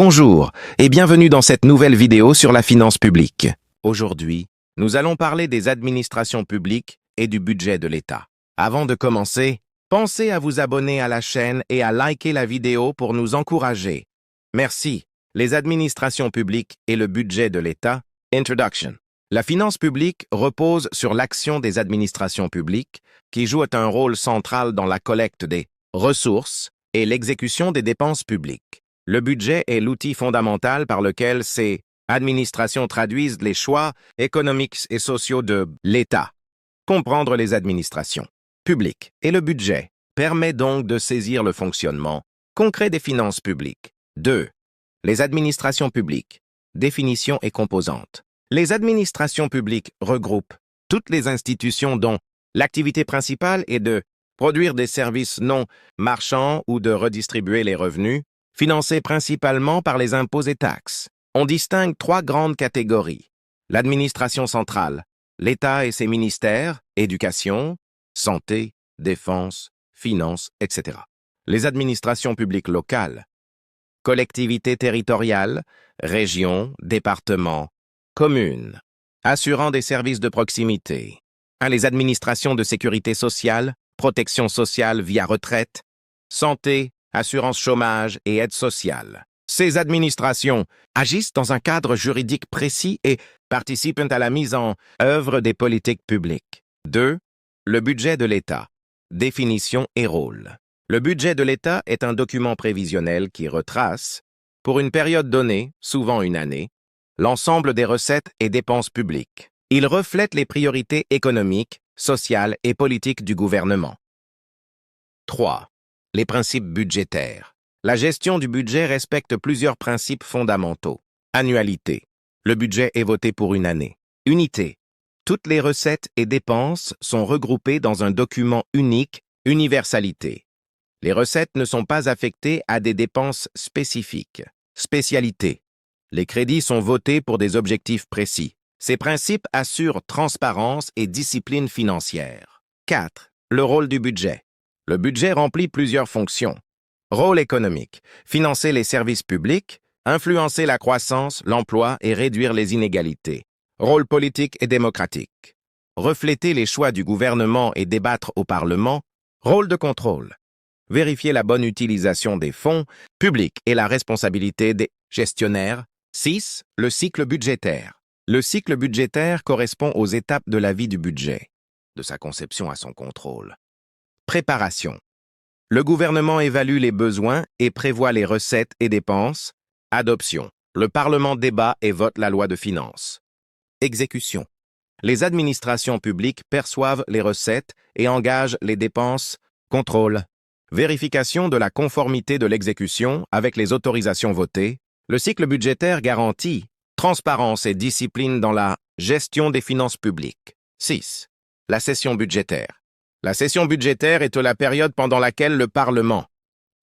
Bonjour et bienvenue dans cette nouvelle vidéo sur la finance publique. Aujourd'hui, nous allons parler des administrations publiques et du budget de l'État. Avant de commencer, pensez à vous abonner à la chaîne et à liker la vidéo pour nous encourager. Merci. Les administrations publiques et le budget de l'État. Introduction. La finance publique repose sur l'action des administrations publiques qui jouent un rôle central dans la collecte des ressources et l'exécution des dépenses publiques. Le budget est l'outil fondamental par lequel ces administrations traduisent les choix économiques et sociaux de l'État. Comprendre les administrations publiques et le budget permet donc de saisir le fonctionnement concret des finances publiques. 2. Les administrations publiques. Définition et composantes. Les administrations publiques regroupent toutes les institutions dont l'activité principale est de produire des services non marchands ou de redistribuer les revenus, financés principalement par les impôts et taxes. On distingue trois grandes catégories. L'administration centrale, l'État et ses ministères, éducation, santé, défense, finances, etc. Les administrations publiques locales, collectivités territoriales, régions, départements, communes, assurant des services de proximité. Les administrations de sécurité sociale, protection sociale via retraite, santé, assurance chômage et aide sociale. Ces administrations agissent dans un cadre juridique précis et participent à la mise en œuvre des politiques publiques. 2. Le budget de l'État. Définition et rôle. Le budget de l'État est un document prévisionnel qui retrace, pour une période donnée, souvent une année, l'ensemble des recettes et dépenses publiques. Il reflète les priorités économiques, sociales et politiques du gouvernement. 3. Les principes budgétaires. La gestion du budget respecte plusieurs principes fondamentaux. Annualité. Le budget est voté pour une année. Unité. Toutes les recettes et dépenses sont regroupées dans un document unique. Universalité. Les recettes ne sont pas affectées à des dépenses spécifiques. Spécialité. Les crédits sont votés pour des objectifs précis. Ces principes assurent transparence et discipline financière. 4. Le rôle du budget. Le budget remplit plusieurs fonctions. Rôle économique. Financer les services publics, influencer la croissance, l'emploi et réduire les inégalités. Rôle politique et démocratique. Refléter les choix du gouvernement et débattre au Parlement. Rôle de contrôle. Vérifier la bonne utilisation des fonds publics et la responsabilité des gestionnaires. 6. Le cycle budgétaire. Le cycle budgétaire correspond aux étapes de la vie du budget, de sa conception à son contrôle. Préparation. Le gouvernement évalue les besoins et prévoit les recettes et dépenses. Adoption. Le Parlement débat et vote la loi de finances. Exécution. Les administrations publiques perçoivent les recettes et engagent les dépenses. Contrôle. Vérification de la conformité de l'exécution avec les autorisations votées. Le cycle budgétaire garantit transparence et discipline dans la gestion des finances publiques. 6. La session budgétaire. La session budgétaire est la période pendant laquelle le Parlement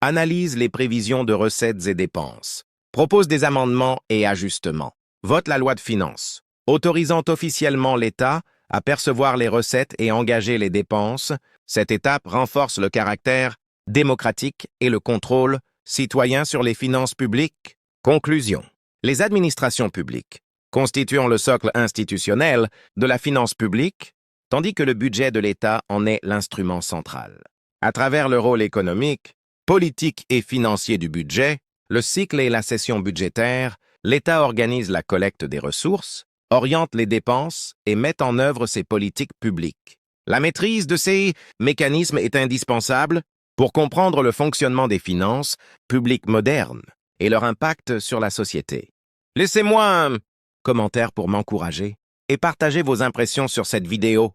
analyse les prévisions de recettes et dépenses, propose des amendements et ajustements, vote la loi de finances, autorisant officiellement l'État à percevoir les recettes et engager les dépenses. Cette étape renforce le caractère démocratique et le contrôle citoyen sur les finances publiques. Conclusion. Les administrations publiques constituent le socle institutionnel de la finance publique, tandis que le budget de l'État en est l'instrument central. À travers le rôle économique, politique et financier du budget, le cycle et la session budgétaire, l'État organise la collecte des ressources, oriente les dépenses et met en œuvre ses politiques publiques. La maîtrise de ces mécanismes est indispensable pour comprendre le fonctionnement des finances publiques modernes et leur impact sur la société. Laissez-moi un commentaire pour m'encourager et partagez vos impressions sur cette vidéo.